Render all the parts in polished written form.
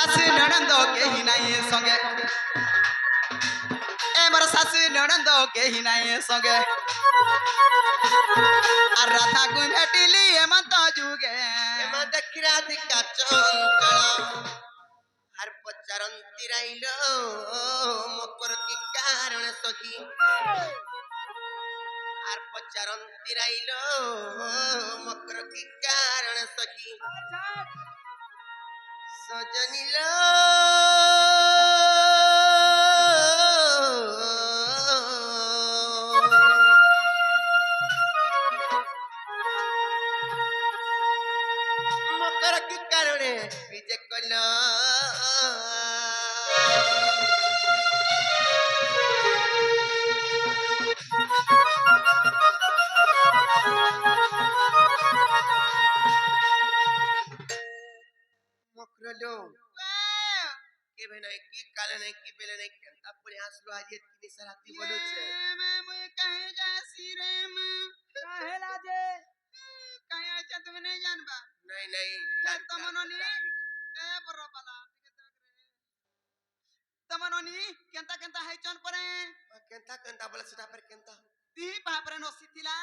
শাশু ননন্দ কেহি নাই সঙ্গে এবার শাশু ননন্দ কেহি নাই সঙ্গে আর রাধা কু ভেটিলি এমন্ত যুগে এমা দেখি রাধিকা চঞ্চল আর পচারন্তি রাইল মকর কি কারণ সখী আর পচারন্তি রাইল মকর কি কারণ সখী সজনিল মকর কি কারণে বিজে কল মকরলো কেবে নাই কি কালে নাই কি বেলে নাই কেনতা পরে আসলো আজ তিনি সারাতি বলছে মুই কাহে যাসি রে মা काहे लाजे কাহে আছা তুমি নাই জানবা নাই নাই তমননি এ বড় বালা তমননি কেনতা কেনতা হাইচন পরে কেনতা কেনতা বলে সেটা পরে কেনতা তি বাপরে নসিতিলা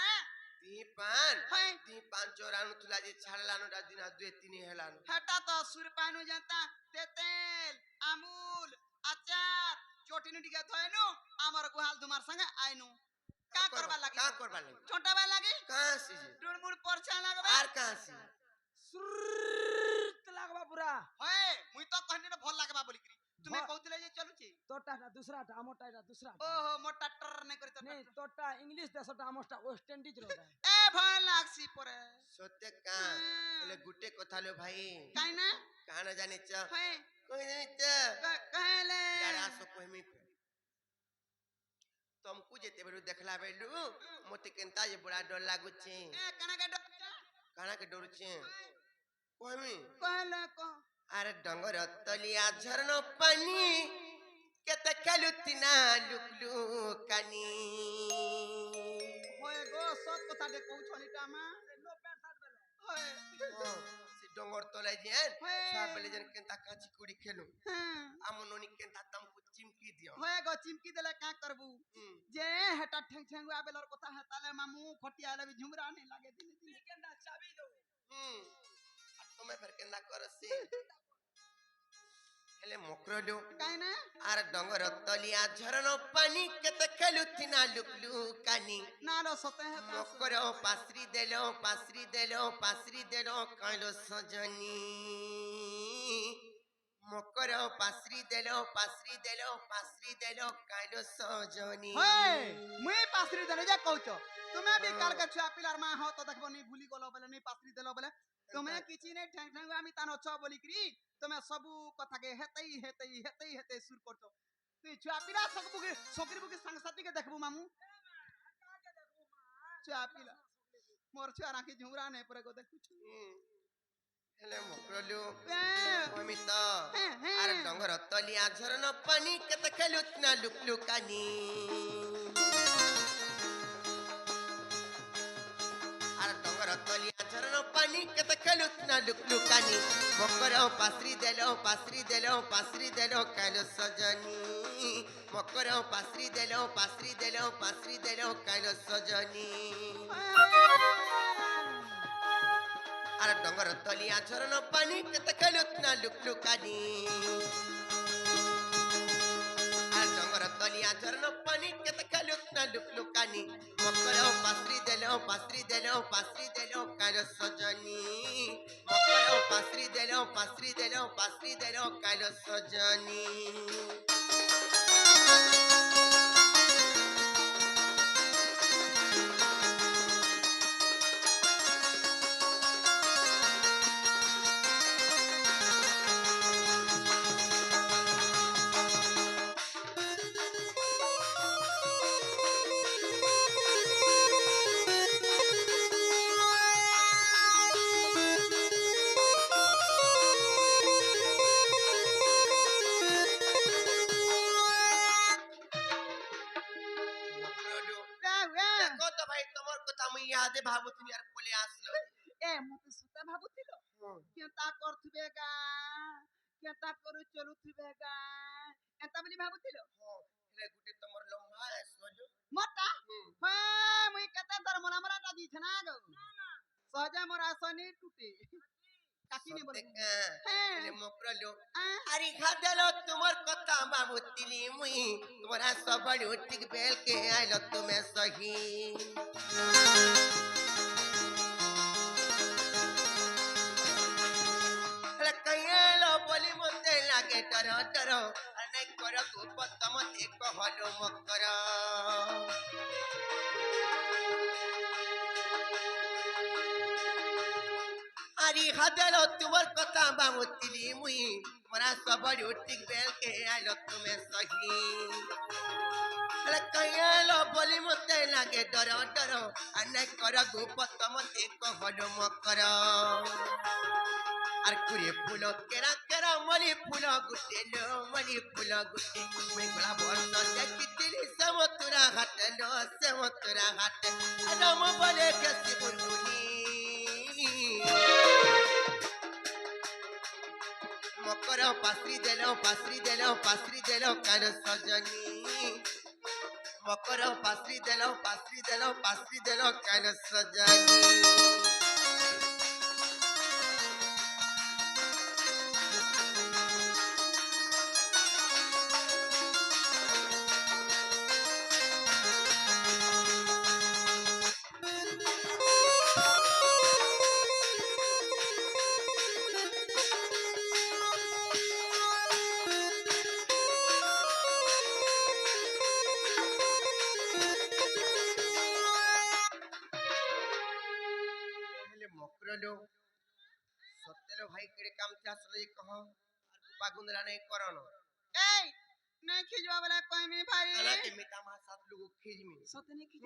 হাই दी पान चोरानु तुला जे छाड़लानु डा दिना दुए तिनी हेलानु হেটা তো সুর পাইনু জানতা তেতেল আমুল আচার চটিনি টিকে থয়নু আমার গুহাল তোমার সঙ্গে আইনু কা করবা লাগি का करबा लगी ছোটা বা লাগি कहां से जे ডুড়মুড় পরছা লাগবে आर कहां से सुरत लागबा पूरा হয় মুই তো কহনি না ভাল লাগবা বলি করি তুমি কইতলে যে চলুছি तोटा ना दूसरा टा मोटा टा दूसरा ওহো মোটা টর নাই করি তো नहीं तोटा इंग्लिश देशटा आमोटा वेस्ट इंडीज रोटा এ ভয় লাগছি পরে सत्य का ले गुटे कथा लो भाई কাই না कहां न जाने च হয় कोई नहीं च কহেলে यार आसो कोहमी पे तुमको जेते बेरु देखला बेलु मोते केनता जे बड़ा डर लागु छे এ কানাকে ডরছা काना के डर छे कोहमी কহেলে ক अरे डंगर तलिया झरनो पानी केते खेलुतिना लुकलु कानी হয় গো সব কথা দে কউছ নিটা মা नो पैंट शर्ट बेले হয় से डंगर तले जेन हे। छा बेले जेन केनता काची कुड़ी खेलु হ্যাঁ আমনোনি কেনতা তমকু চিমকি দিও হয় গো চিমকি দেলে কা করবু হুম যে হেটা ঠেং ঠেঙ্গুয়া বেলর কথা হেতালে মামু ফটিয়া লাগি ঝুমরা নে লাগে দিনে দিনে केंदा चाबी दो হুম আর তুমি ফের কেনতা করছি হেলে মকরলো কাই না আর ডঙ্গর তলিয়া ঝরনো পানি কেতে খেলুতিনা লুকলু কানি না র সতে হেতা মকর পাসরি দেলো কাইলো সজনী মকর পাসরি দেলো কাইলো সজনী হয় মুই পাসরি দেলে যা কউছ তুমি বি কাল কে ছুয়া পিলার মা হ তো দেখবো নি ভুলি গলো বলে নি পাসরি দেলো বলে তুমি কিছু নেই ঠ্যাং ঠ্যাং আমি তানো ছ বলি করি তুমি সবু কথা কে হেতেই সুর করছো তুই ছুয়া পিলা সকরি বুকে সাংসাতি কে দেখবো মামু ছুয়া পিলা মোর ছুয়া রাখি ঝুমরা নে পরে গো দেখুছু হেলে মকরলো হ্যাঁ অমিত হ্যাঁ আর ডঙ্গর তলিয়া ঝরনো পানি কেতে খেলুতিনা লুকলু কানি আর ডঙ্গর তলিয়া ঝরনো পানি কেতে খেলুতিনা লুকলু কানি মকর পাসরি দেলো কাইলো সজনী মকর পাসরি দেলো কাইলো সজনী আর ডঙ্গর তলিয়া ঝরনো পানি কেতে খেলুতিনা লুকলু কানি আর ডঙ্গর তলিয়া ঝরনো পানি কেতে খেলুতিনা লুকলু কানি মকর পাসরি দেলো কাইলো সজনী মকর পাসরি দেলো কাইলো সজনী ইয়াদে ভাবুতিনি আর কোলে আসলো এ মতে সুতা ভাবুতিল কেতা করথিবে গা কেতা କରୁ ଚଲୁଥିବେ ଗା ଏନ୍ତା ବୋଲି ଭାବୁଥିଲ ହଁ ହେଲେ ଗୁଟେ ତମର ଲମ୍ବା ସଜ ମୋଟା ହଁ ମୁଇଁ କେତେ ଧର ମରାଟା ଦିଛେ ନା ଗো ସହଜେ ମୋର ଆସନି ଟୁଟେ କାଟିନି ସତେ ବୋଲ କା ହେଲେ ମକର লো আ আরে খাদেলো তোমার কথা ভাবুতিলি মুই তোমার সবড় ঠিক বেল কে আইলো তুমি সহি হেলে কইলো বলি মতে লাগে ডর ডর আনে কর কুপত মতে কহলো মকর আরে খাদেলো তোমার কথা ভাবুতিলি মুই তোমার সবড় ঠিক বেল কে আইলো তুমি সহি হেলে কইলো বলি মতে লাগে ডর ডর আনে কর কুপত মতে কহলো মকর আর কুড়ে ফুল কেরা কেরা মলি ফুল গুটেলো মলি ফুল গুটে মেঘলা বর্ষ দেখিতিলি সমতুরা হাটেলো সমতুরা হাটে আদম বলে গেছি বুলবুলি মকর পাসরি দেলো কান সজনী মকর পাসরি দেলো কান সজনী ହେଲେ ମକରଲୋ ସତେଲୋ ଭାଇ କେଡେ କାମ ଚାଷରେ କହ আর ଗୁପା ଗୁନ୍ଦରା ନେଇ କରନ এই নাই খিজবা বলে কইমি ভাই কালা কেমি তামা সাত লোক খিজমি সতনে কি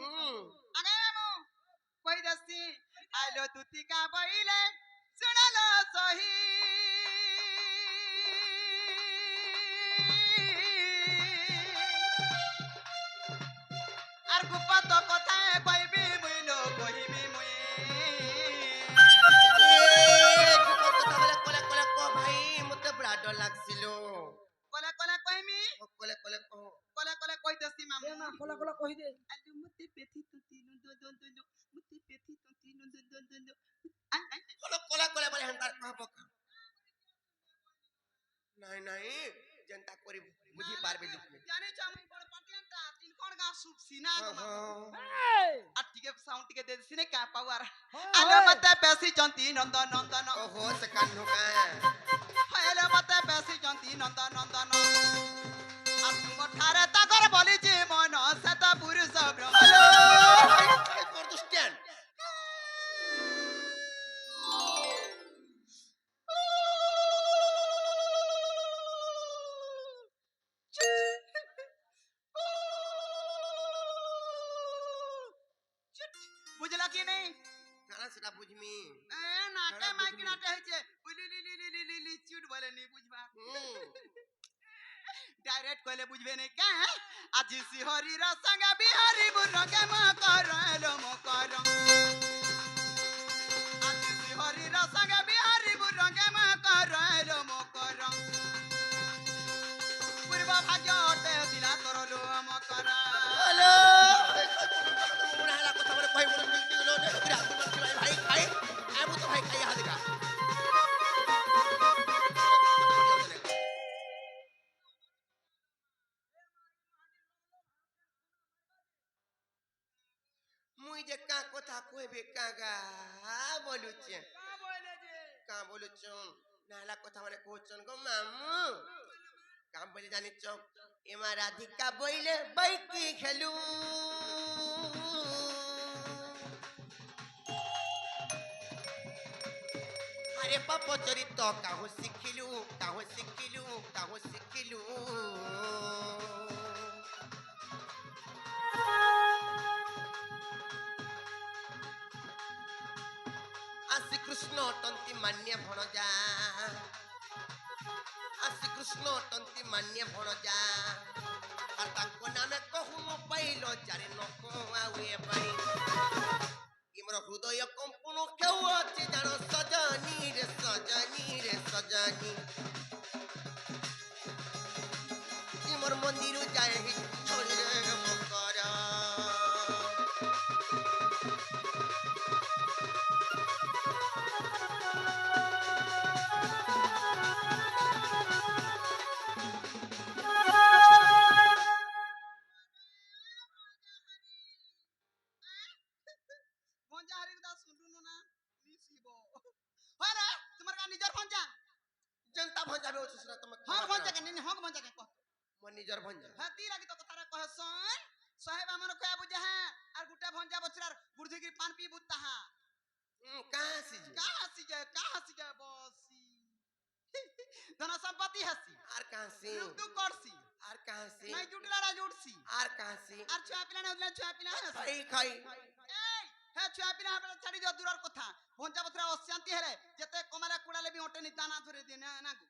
আগে মামু কই দছি আইলো তুতিকা বইলে শুনালো সহি আর গুপত কথা কইবি মুই লো কইবি মুই গুপা কথা বলে কলে কলে ক ভাই মতে বড় ডর লাগছিল কলে কলে কইমি কলে কলে ক কলে কলে কই দছি মামু এ মা কোলা কোলা কই দে আলু মুতি পেথি তুতি নুন দন দন মুতি পেথি তুতি নুন দন দন কলে কলে কলে বলে হান্তার কহ পক নাই নাই জনতা করি বুঝি পারবে লিখবে জানিছ আমি বড় পাটিয়ানটা তিন কোণ গা সুপছি না গো মামু এই আর টিকে সাউন্ড টিকে দে দিছি নে কা পাওয়ার হয়, আলো হয়। মতে পেছি চন্তি নন্দন নন্দন ওহো সে কান্নু কা আলো মতে পেছি চন্তি নন্দন নন্দন আর তুম ঠারে তাগর বলিছি মন সেতা পুরুষ ব্রহ্ম hello I for to stand বুঝলা কি নেই না সেটা বুঝমি এ নাটে খারাপ মাইক বুঝলি। নাটে হইছে উলি লি লি লি লি লি লি চুট বলে নি বুঝবা ডাইরেক্ট কইলে বুঝবে নি কা আজি সিহরি র সঙ্গে বিহারি বুরকে ম করলো ম কর আজি সিহরি র সঙ্গে বিহারি বুরকে ম করলো ম কর পূর্ব ভাগ্য অটে দিলা করলো ম কর হ্যালো মুনা হালা কথা বলে কই বলে মিলতি গেল নে পুরা ভাই ভাই আবু তো ভাই খাই হাদিকা মুই যে কা কথা কইবে কাগা বলুছে কা বইলে যে কা বলুছ নালা কথা মানে কইছন গো মামু কাম বলে জানিছ এমা রাধিকা বইলে বাইকি খেলু আরে পাপ চরিত কাহু শিখিলু কাহু শিখিলু কাহু শিখিলু আসি কৃষ্ণ তন্তি মান্য ভণজা আসি কৃষ্ণ তন্তি মান্য ভণজা আর তাঙ্ক নামে কহু পাইল যারে নক আউয়ে পাই ইমর হৃদয় কম্পন কেউ আছে জানো সজনী রে সজনী রে সজনী মোর মন্দির যায় ছড়িরে মকরা ভঞ্জা হারি কথা শুনলু না মিশিব হয় রে তোমার কা নিজর ভঞ্জা জনতা ভঞ্জাবে আছে সেটা তুমি হক ভঞ্জা কে নি হক ভঞ্জা কে কহ মোর নিজর ভঞ্জা হ্যাঁ তি লাগি তো কথারে কহ সন সাহেব আমন কয়া বুঝা হ্যাঁ আর গুটা ভঞ্জা বছরার বুড়ধিগির পান পি বুতা হা কাহা সিজি का हसी जाए बसी धन संपत्ति हसी আর কাহা সি लुक तू करसी আর কাহা সি नहीं जुटला ना जुटसी আর কাহা সি আর छुआ पिला ने उदला छुआ पिला हसी খাই খাই এই হে छुआ पिला हमरा छाड़ी दियो दूरर কথা ভঞ্জা বছরা অশান্তি হেলে যেতে কমালা কুড়ালে বি অটে নি দানা ধরে দে না না গো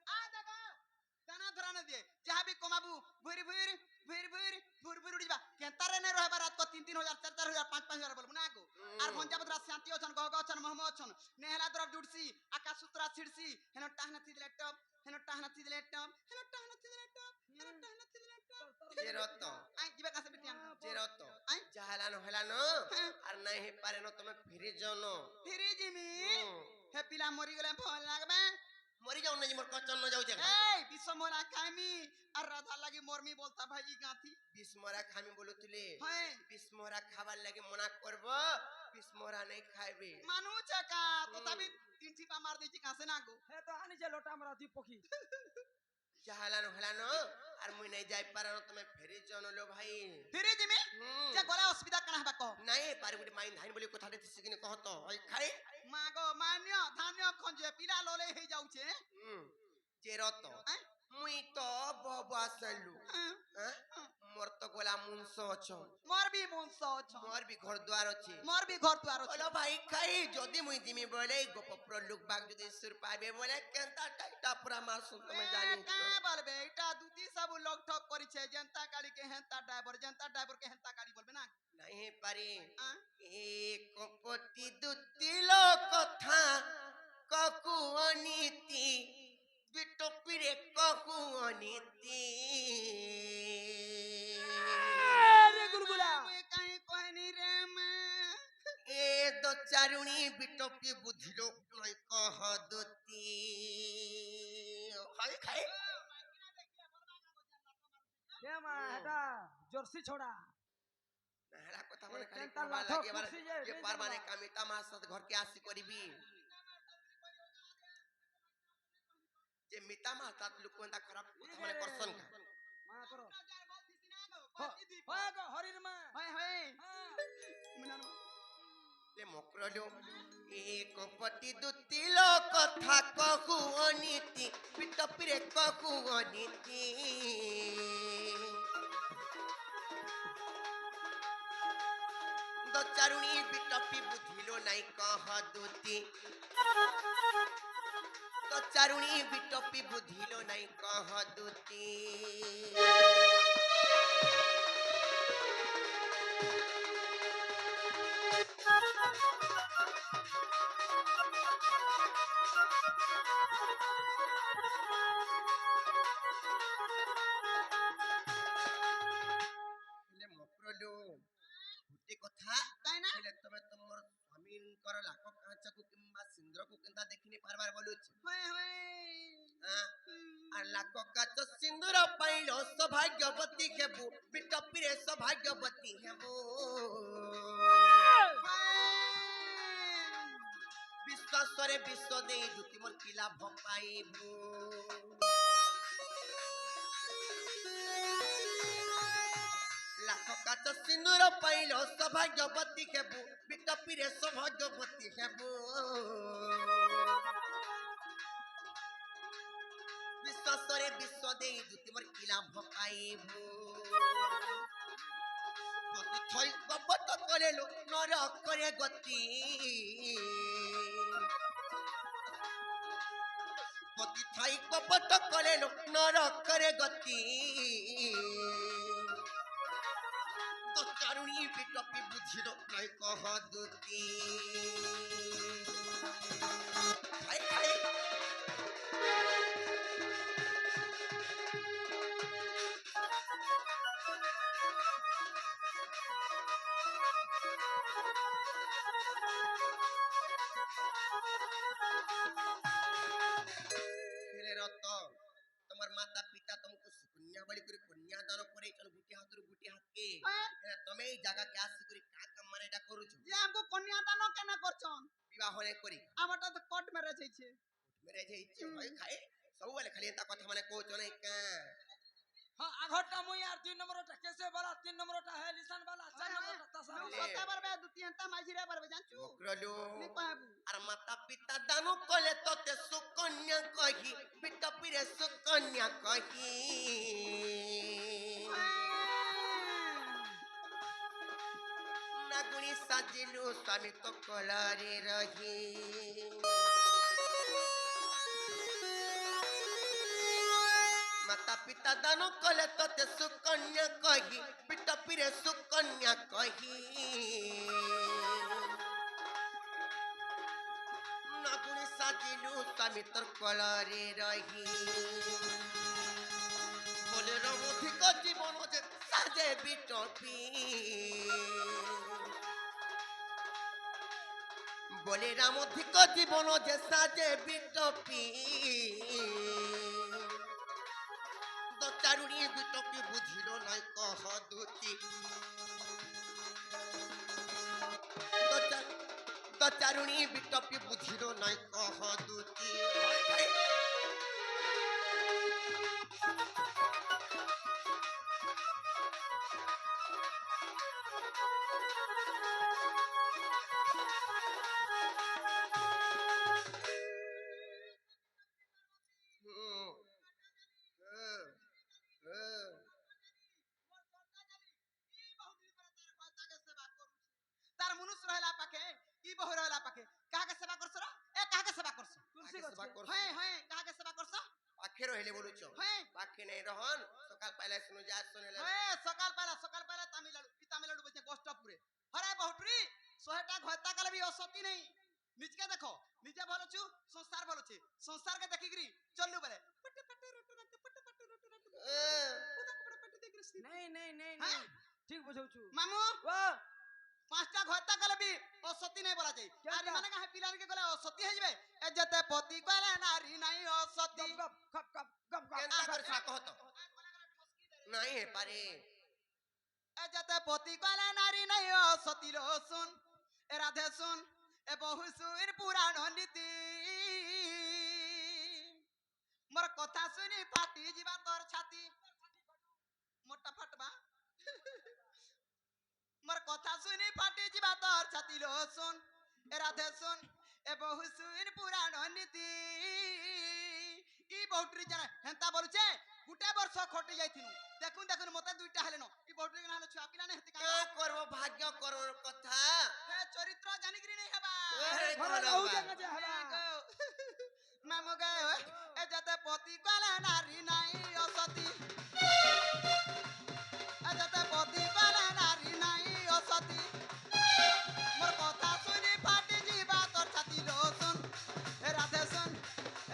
আ দেখো দানা ধরা না দিয়ে যাহা বি কমাবু ভুরি ভুরি ভুরি ভুরি ভুরি ভুরি উড়িবা কেনতারে নে রহবা রাত কো 3-3000 4-4000 5-5000 বলবো না গো আর ভঞ্জা বছরা শান্তি অছন গহ গহ অছন মহম অছন নেহলা দরব জুড়ছি আকাশ সূত্রা ছিড়ছি হেন টাহনা থিদলে টপ হেন টাহনা থিদলে টপ হেন টাহনা থিদলে টপ হেন টাহনা থিদলে টপ জেরত আই জিবা কাছে বিটিয়ান জেরত আই যাহালানো হেলানো হ্যাঁ। আর নাই হে পারে ন তুমি ফিরে যাও ফিরি জিমি হে পিলা মরি গলে ভাল লাগবে মরি যাও না যে মোর কচন ন যাউছে এই বিশ্বমরা খাইমি আর রাধা লাগি মরমি বলতা ভাই গাঁথি বিস্মরা খামি বলুতলে হ্যাঁ বিস্মরা খাবার লাগে মনা করব বিস্মরা নাই খাইবে মানু চাকা তথাপি তিন চিপা মার দিছি কাছে না গো হে তো আনি যে লোটা আমরা দুই পক্ষী যাহালানো হেলানো আর মুই নাই যাই পারে ন তুমি ফিরে যাও লো ভাই ফিরি জিমি যে গলা অসুবিধা কানা হবা কহ নাই পারে গুটি মাইন ধাইন বলি কথা দেছি সিকিনি কহত ওই খাই মা গো মান্য ধান্য খঞ্জে পিলা ললে হই যাউছে জেরত আই মুই তো বাবা সালু মোর তো গোলা মুনস অছ মোর বি বংশ অছ মোর বি ঘর দ্বার আছে মোর বি ঘর দুয়ার অছ বলো ভাই খাই যদি মুই জিমি বলে গোপপ্র লোক বাগ যদি সুর পাবে বলে কেনতা টাইটা পুরা মার শুন তুমি জানি কা বলবে এটা দুটি সব লোক ঠক করিছে জনতা গাড়ি কে হেনতা ড্রাইভার জনতা ড্রাইভার কে হেনতা গাড়ি বলবে না নাই পারি আ? এক কোটি দুটি লোক কথা ককু অনীতি বিটপিরে ককু অনীতি রে গুলগুলা মুই কাই কহনি রে মা এ দো চারুণী বিটপি বুঝিল নয় কহ দুতি খাই খাই কে মা এটা জার্সি ছড়া হেলা কথা মানে খালি কেনতা করবা লাথক লাগে এবার খুশি যে যে নেই পারবা না জানবা। কামি তামার সাথে ঘরকে আসি করিবি যে মিতা মা তাত লোক কোনটা খারাপ কথা মানে করছন কা মা করো হয় হয় গো হরির মা হয় হ্যাঁ মুনার লে মকরলো এক পটি দুতি লোক কথা কহু অনীতি পিটপিরে কহু অনীতি দো চারুণী বিটপি বুঝিল নাই কহ দুতি তো চারুণী বিটপি বুঝিল নাই কহ দুতি মকরলো ভূতি কথা কাই না ହେଲେ ତମେ ତମର ସ୍ୱାମୀଙ୍କର ଲାଖ କାଞ୍ଚକୁ କିମ୍ବା ସିନ୍ଦୁରକୁ କେନ୍ତା ଦେଖିନି ପାରବାର ବୋଲୁଛି হয় হয় আর লাখ কাচ সিন্দুর পাইল সৌভাগ্যবতী হেবু বিটপিরে সৌভাগ্যবতী হেবু বিশ্বাসরে বিশ্ব দেই দুটি মোর কি লাভ পাইবু লাখ কাচ সিন্দুর পাইল সৌভাগ্যবতী হেবু বিটপিরে সৌভাগ্যবতী হেবু বিশ্বাসরে বিশ্ব দেই দুটি মোর কি লাভ পাইবু পতি থই কপট করে লো নর করে গতি পতি থই কপট করে লো নর করে গতি তো চারুণী বিটপি বুঝিল নয় কহ দুতি খাই খাই माता पिता तुमको कन्या बड़ी कर कन्या दान करे चल गुटी हाथ के तमे ई जगह के आसी करी का काम माने एटा करू छु जे हमको कन्यादान केना करछन विवाह होने करी हमटा तो कोर्ट में रह छै मेरे जे इच्छे भाई खाए सब वाले खाली एता कथा माने कहू छ नै का हाँ आघोटा मुई यार 3 नंबरटा कैसे वाला 3 नंबरटा है लिसन वाला 4 नंबरटा तसा नु ले। सताबर बे दुतियंता माजिरे बरबे जानछु ओकरलो नि कहबू आर माता पिता दानु कले तते सुकन्या कही पिता पिरे सुकन्या कही नागुणी साजिलु स्वामी तो कलारे रही माता पिता दानु कले तते सुकन्या कही पिता पिरे सुकन्या कही नागुणी साजिलु स्वामी तोर कलारे रही बोले रमुधिक जीवन जे साजे बिटपी बोले रामधिक जीवन जे साजे बिटपी दचारुणी बिटपी बुझिलो नै कह दुती दचारुणी बिटपी बुझिलो नै कह दुती तार मनुष्य रहला पाके ई बहु रहला पाके काहा के सेवा करछ रे ए काहा के सेवा करछ तुलसी सेवा गछ करछ। है है काहा के सेवा करछ पाखे रहिले बोलुछ है पाखे नै रहन सकाल पहले सुनु जा सुनेला है सकाल पहला तामिलनाडु बचे गोष्ठपुरे हरे बहुटरी सोहेटा घयता कले भी असती नहीं निजके देखो निजे भलो छु संसार भलो छे संसार के देखि गिरी चललु बले पट पट रोट नहीं नहीं नहीं हाँ? नहीं ठीक बुझौ छु मामू ओ पांचटा घयता कले भी असती नहीं बोला जाय क्या आरी क्या? माने का पिलान के गले असती हे जबे ए जते पति गले नारी नहीं असती गप गप खप गप गप केनता गप कर छा कहत नहीं है पारे ए जते पति गले नारी नहीं असती लो सुन ए राधे सुन ए बहु सुन पुराण नीति मोर कथा सुनी फाटी जीवा तोर छाती मोटा फटबा मोर कथा सुनी फाटी जीवा तोर छाती लो सुन ए राधे सुन ए बहु सुन पुराण नीति ई बहुट्री जरा हेंता बोलुचे गुटे वर्ष खटी जाइथिनु देखुन मते दुइटा हेलेनो ई बहुट्री के नाले छुआ पिला ने हेति क्या करबो भाग्य करो कथा हे चरित्र जानिकरी नहीं हेबा ओहे घर करो रहू बा। जगह जे हला मामू गए ए जते पति गले नारी नहीं असती ए जते पति गले नारी नहीं असती मोर कथा सुनी फाटी जीवा तोर छाती लो सुन ए राधे सुन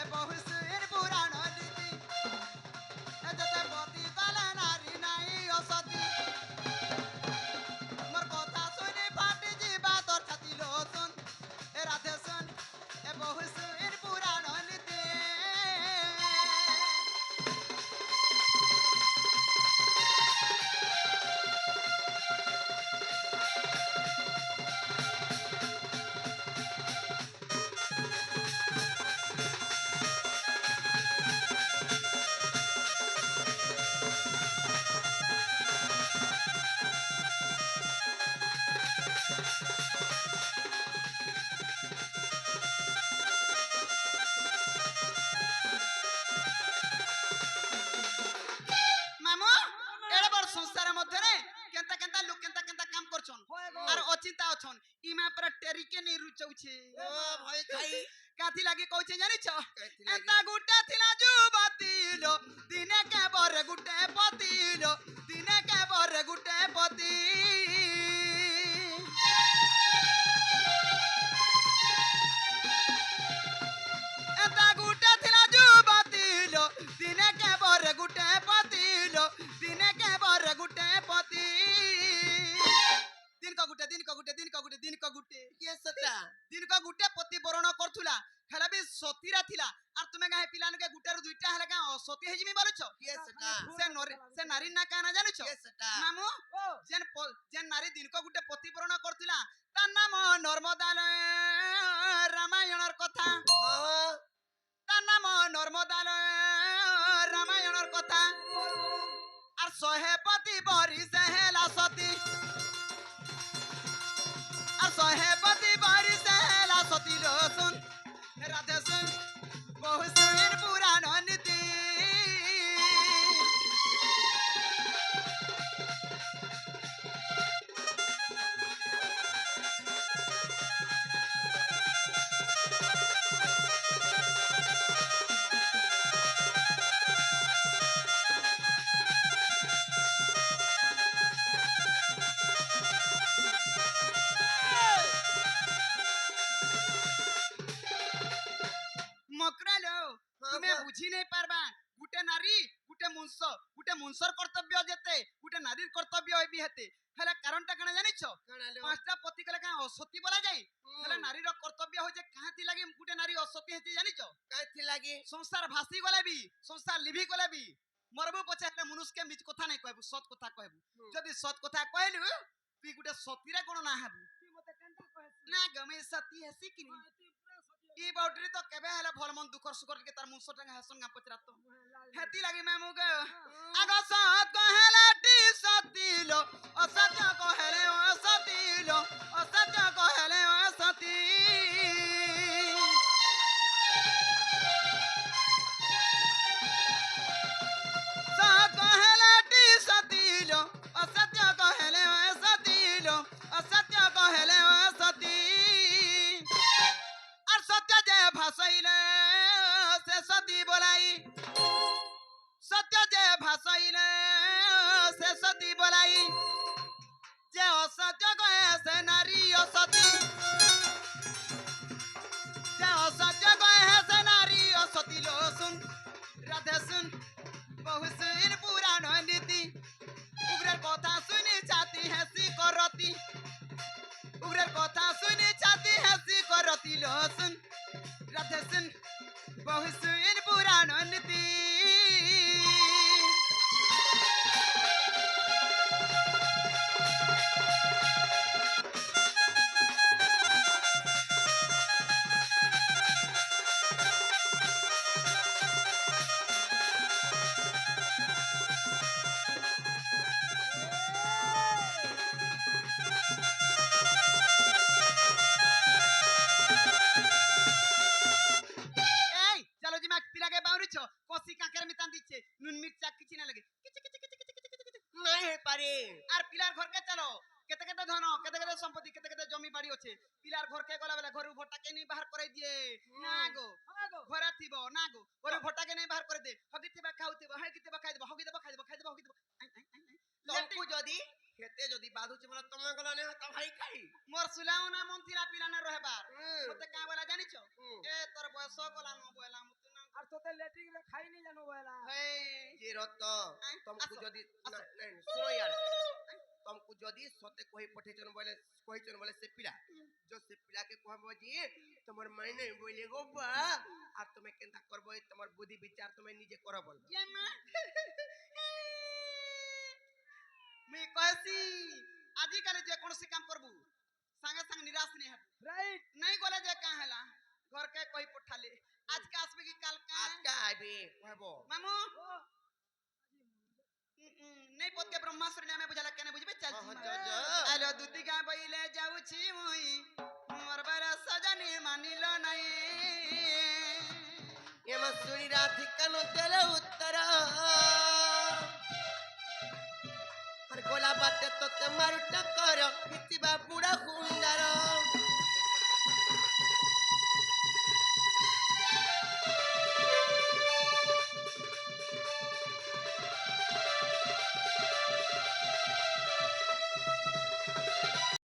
ए बहु सुन पुराण नीति ए जते पति गले नारी नहीं असती मोर कथा सुनी फाटी जीवा तोर छाती लो सुन ए राधे सुन ए बहु सुन पुराण नीति मामू एड़े बड़ संसार मध्य रे केंता लोग केंता काम करछन होए गो आर अचिंता अछन इमा पर टेरिके नै रुचौछे ओ भाई खाई काथी लागे कहूछे जानि छ कैथी लागी? एता गुटे थिला जुबती लो दिने के बर गुटे पति लो दिने के बर गुटे पति एता गुटे थिला जुबती लो दिने के बर गुटे पति लो दिने के बर गुटे पति दिन का गुटे ये सटा दिन का गुटे पति बरण करथुला हेला भी सतीरा थिला অসতি হয়ে যাবি বলছ কিয়ে সেটা সে নারী না কানা জানিছ কিয়ে সেটা মামু ও যেন নারী দিনক গুটে প্রতিপূরণ করছিলা তার নাম নর্মদা রামায়ণর কথা হ্যাঁ তার নাম নর্মদা রামায়ণর কথা আর শহে পতি বরিশে হেলা সতী আর শহে পতি বরিশে হেলা সতী লো শুন রাধে শুন বহু শুন পুরাণ নীতি মকরালো তুমি বুঝি নাই পারবা গুটে নারী গুটে মুনসর কর্তব্য যেতে গুটে নারীর কর্তব্য হইবি হেতে হেলে কারণটা কেন জানিছ কানালো পাঁচটা পতি কলে কাঁ অসতী বলা যাই হেলে নারীর কর্তব্য হইছে কাহাতি লাগি গুটে নারী অসতী হেতে জানিছ কাইথি লাগি সংসার ভাসি গলে বি সংসার লিভি গলে বি মরবু পছে হেলে মনুষ্যকে মিছ কথা নাই কইবু সৎ কথা কইবু যদি সৎ কথা কইলু তুই গুটে সতীরে কোন না হেবু তুই মতে কেনটা কইছিস না গমে সতী হেসি কিনি তুই পুরা সতি ই বাউটরি তো কেবে হেলে ভাল মন দুঃখর সুখর কে তার মুনসর টাঙ্গা হেসন গা পচরাত হেতি লাগি মামু গে আগ সৎ কহেলা টি সতীলো অসত্য কহেলে অসতীলো অসত্য কহেলে অসতী সৎ কহেলা টি সতীলো অসত্য কহেলে অসতীলো অসত্য কহেলে অসতী আর সত্য যে ভাসাইলে সে সতী বলাই সত্য যে ভাসাইলে সে সতী বলাই যে অসত্য কহে সে নারী অসতী যে অসত্য কহে সে নারী অসতী লো শুন রাধে শুন বহু শুন পুরাণ নীতি উগ্রের কথা শুনি ছাতি হেসি করতি উগ্রের কথা শুনি ছাতি হেসি করতি লো শুন রাধে শুন বহু শুন পুরাণ নীতি এই চলো জি মাক পিলাকে বাউরিছ কষি কাকের মিতান দিচ্ছে নুন মির্চা কিছু না লাগে কিচি কিচি কিচি কিচি কিচি কিচি। নাই হে পারে আর পিলার ঘরকে চলো কেতে কেতে ধন কেতে কেতে সম্পত্তি কেতে কেতে জমি বাড়ি আছে পিলার ঘরকে গলা বেলা ঘর ভোটাকে নেই বাহার করে দিয়ে না গো আগো ঘরে থিব না গো ঘর ভোটাকে নেই বাহার করে দে হগি থিবা খাউথিব হগি থিবা খাই দেব হগি দেব খাই দেব খাই দেব হগি দেব তমকু যদি হেতে যদি বাধুছে বলে তুমি গলা নে তো ভাই খাই মোর সুলাও না মন থিলা পিলা না রহবার হুম। মতে কা বলা জানিছ হুম। এ তোর বয়স গলা ন বলা মুতু না আর তোতে লেট্রিন রে খাইনি জানো বলা হে যে রত তমকু আসো, যদি আসো। নাই শুনো यार তমকু যদি সতে কই পঠেছন বলে সে পিলা जो से पिला के कहबो जी তোমার মাইনে বইলে গো বা আর তুমি কেনটা করবো তোমার বুদ্ধি বিচার তুমি নিজে করো বল জামা মে কইছি আজি কালে যে কোনসি কাম করবু संगे संग निराश नहीं है রাইট नहीं बोले जे का हैला घर के कोई पठाले आज का आसबे की काल का আজকে আইবে कहबो मामू नहीं पोत के ब्रह्मास्त्र ने में बुझाला केने बुझबे चल हाँ, जी जा। आलो दूती का बइले जाऊ छी मुई मोर बरा सजनी मानिलो नहीं ये मसूरी राधिकनो तेरे उत्तर हर गोला बाटे तो तुम्हारू टक्कर किसी बा बुढ़ा हुंडर